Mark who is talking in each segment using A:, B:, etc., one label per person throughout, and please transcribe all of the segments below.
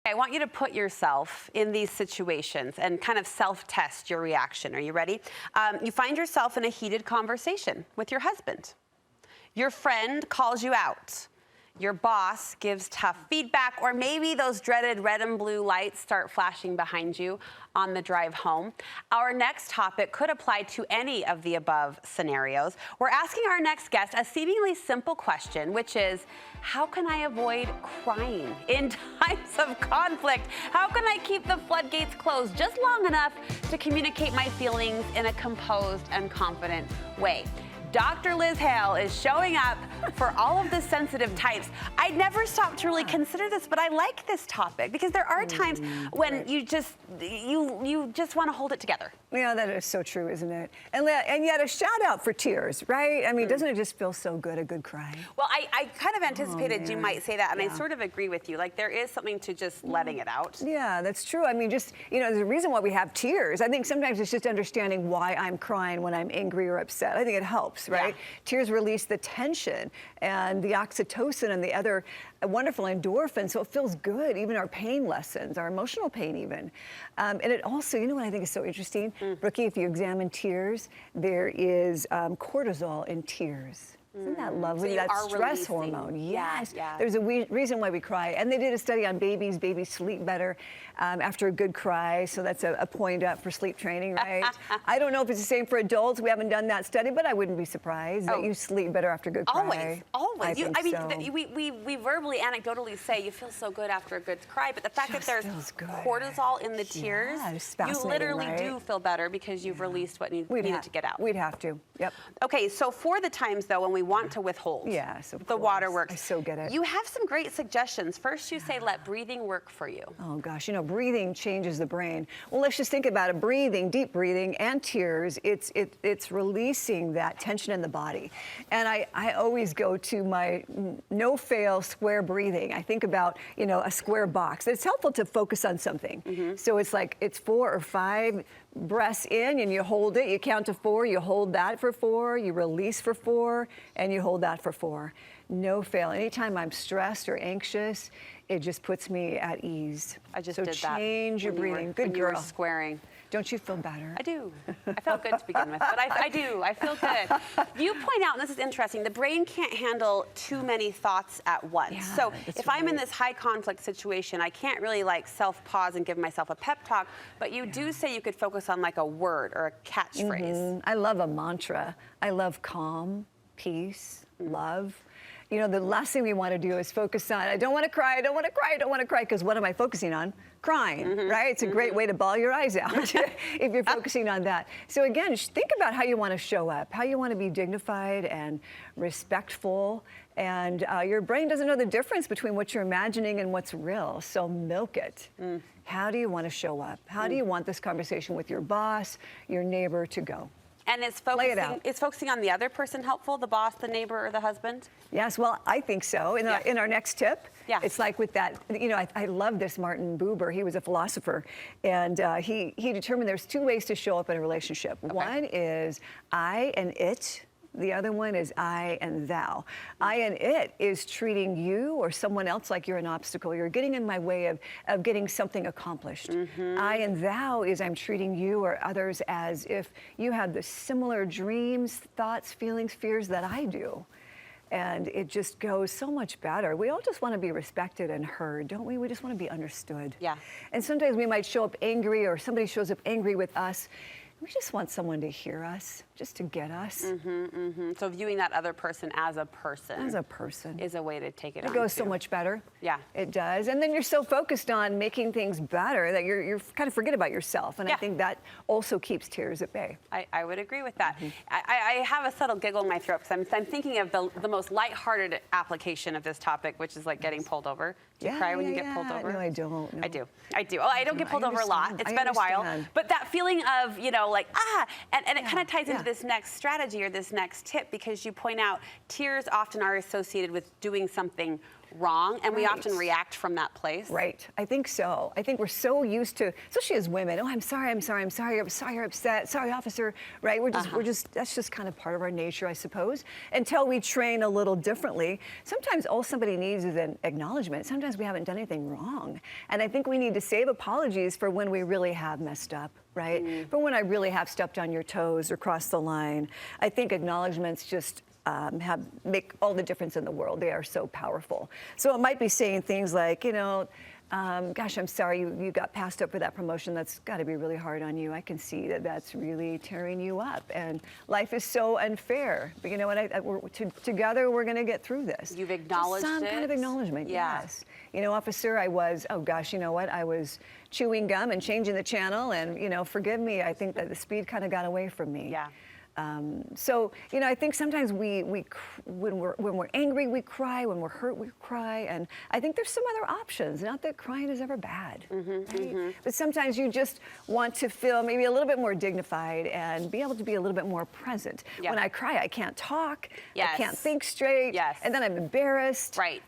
A: I want you to put yourself in these situations and kind of self-test your reaction. Are you ready? You find yourself in a heated conversation with your husband. Your friend calls you out. Your boss gives tough feedback, or maybe those dreaded red and blue lights start flashing behind you on the drive home. Our next topic could apply to any of the above scenarios. We're asking our next guest a seemingly simple question, which is, how can I avoid crying in times of conflict? How can I keep the floodgates closed just long enough to communicate my feelings in a composed and confident way? Dr. Liz Hale is showing up for all of the sensitive types. I never stopped to really consider this, but I like this topic because there are times when you just want to hold it together.
B: Yeah, that is so true, isn't it? And yet a shout out for tears, right? I mean, doesn't it just feel so good, a good cry?
A: Well, I kind of anticipated you might say that, and I sort of agree with you. Like, there is something to just letting it out.
B: Yeah, that's true. I mean, just, there's a reason why we have tears. I think sometimes it's just understanding why I'm crying when I'm angry or upset. I think it helps, right? Yeah. Tears release the tension and the oxytocin and the other wonderful endorphins, so it feels good. Even our pain lessens, our emotional pain even. And it also, you know what I think is so interesting? Brookie, if you examine tears, there is cortisol in tears. Isn't that lovely?
A: So
B: that stress hormone. Yes. Yeah. There's a reason why we cry. And they did a study on babies. Babies sleep better after a good cry. So that's a point up for sleep training, right? I don't know if it's the same for adults. We haven't done that study, but I wouldn't be surprised that you sleep better after a good cry.
A: Always. We verbally, anecdotally say you feel so good after a good cry, but the fact that there's cortisol in the tears, you literally do feel better because you've released what needed to get out.
B: We'd have to. Yep.
A: Okay, so for the times, though, when we want to withhold the waterworks.
B: I so get it.
A: You have some great suggestions. First, you say let breathing work for you.
B: Oh, gosh. Breathing changes the brain. Well, let's just think about it. Breathing, deep breathing, and tears, it's releasing that tension in the body. And I always go to my no-fail square breathing. I think about, a square box. It's helpful to focus on something. So it's like it's 4 or 5 breaths in and you hold it, you count to 4, you hold that for 4, you release for 4, and you hold that for 4. No fail. Anytime I'm stressed or anxious, it just puts me at ease.
A: I just did that.
B: So change your breathing. Good girl.
A: You were squaring.
B: Don't you feel better?
A: I do. I felt good to begin with, but I do. I feel good. You point out, and this is interesting, the brain can't handle too many thoughts at once. Yeah, so if I'm in this high conflict situation, I can't really self-pause and give myself a pep talk, but you do say you could focus on a word or a catchphrase.
B: I love a mantra. I love calm, peace, love. The last thing we want to do is focus on, I don't want to cry, I don't want to cry, I don't want to cry, because what am I focusing on? Crying, right? It's a great way to bawl your eyes out if you're focusing on that. So again, think about how you want to show up, how you want to be dignified and respectful, and your brain doesn't know the difference between what you're imagining and what's real, so milk it. How do you want to show up? How do you want this conversation with your boss, your neighbor to go?
A: And is focusing on the other person helpful, the boss, the neighbor, or the husband?
B: Yes, well, I think so. In our next tip, it's like with that, I love this Martin Buber. He was a philosopher, and he determined there's 2 ways to show up in a relationship. One is I and it. The other one is I and thou. I and it is treating you or someone else like you're an obstacle. You're getting in my way of getting something accomplished. I and thou is I'm treating you or others as if you have the similar dreams, thoughts, feelings, fears that I do. And it just goes so much better. We all just want to be respected and heard, don't we? We just want to be understood.
A: Yeah.
B: And sometimes we might show up angry, or somebody shows up angry with us. We just want someone to hear us, just to get us.
A: So viewing that other person as a person. Is a way to take it on.
B: It goes so much better.
A: Yeah.
B: It does. And then you're so focused on making things better that you're kind of forget about yourself. And I think that also keeps tears at bay.
A: I would agree with that. I have a subtle giggle in my throat because I'm thinking of the most lighthearted application of this topic, which is like getting pulled over. Do you cry when you get pulled over?
B: No, I don't. No.
A: I do. Well, I don't get pulled over a lot. It's been a while. But that feeling of, and it kind of ties into this next strategy or this next tip, because you point out tears often are associated with doing something wrong, and we
B: Right.
A: often react from that place.
B: Right. I think so. I think we're so used to, especially as women, oh, I'm sorry, you're upset, sorry, officer, right? We're just, that's just kind of part of our nature, I suppose, until we train a little differently. Sometimes all somebody needs is an acknowledgement. Sometimes we haven't done anything wrong. And I think we need to save apologies for when we really have messed up, right? For when I really have stepped on your toes or crossed the line. I think acknowledgements just make all the difference in the world. They are so powerful. So it might be saying things like, you know, gosh, I'm sorry you got passed up for that promotion. That's got to be really hard on you. I can see that that's really tearing you up. And life is so unfair. But you know what? Together, we're going to get through this.
A: You've acknowledged
B: Just some kind of acknowledgement, yes. You know, officer, oh gosh, you know what? I was chewing gum and changing the channel. And, you know, forgive me. I think that the speed kind of got away from me.
A: Yeah.
B: So, you know, I think sometimes when we're angry, we cry. When we're hurt, we cry. And I think there's some other options. Not that crying is ever bad, right? But sometimes you just want to feel maybe a little bit more dignified and be able to be a little bit more present.
A: Yeah.
B: When I cry, I can't talk.
A: Yes.
B: I can't think straight.
A: Yes.
B: And then I'm embarrassed.
A: Right.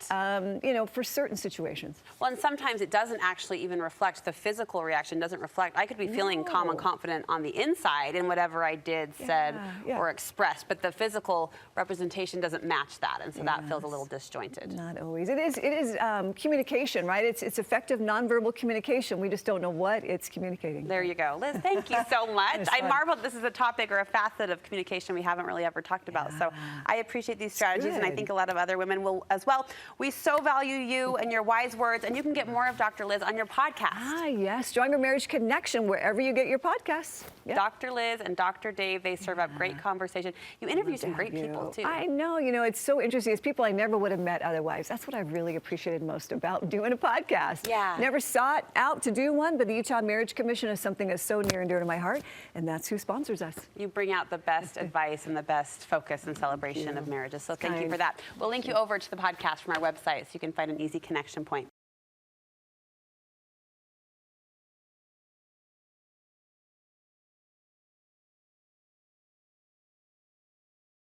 B: You know, for certain situations.
A: Well, and sometimes it doesn't actually even reflect, the physical reaction doesn't reflect. I could be feeling calm and confident on the inside in whatever I did, said, or expressed, but the physical representation doesn't match that, and so that feels a little disjointed.
B: Not always. It is communication, right? It's effective nonverbal communication. We just don't know what it's communicating.
A: There you go. Liz, thank you so much. I marveled this is a topic or a facet of communication we haven't really ever talked about. So I appreciate these strategies, and I think a lot of other women will as well. We so value you and your wise words, and you can get more of Dr. Liz on your podcast.
B: Yes. Stronger Marriage Connection, wherever you get your podcasts. Yep.
A: Dr. Liz and Dr. Dave, they serve up great conversation. You interview some great people, too.
B: I know. You know, it's so interesting. It's people I never would have met otherwise. That's what I've really appreciated most about doing a podcast.
A: Yeah.
B: Never sought out to do one, but the Utah Marriage Commission is something that's so near and dear to my heart, and that's who sponsors us.
A: You bring out the best advice and the best focus and celebration of marriages, so thank you for that. We'll link you over to the podcast from our website so you can find an easy connection point.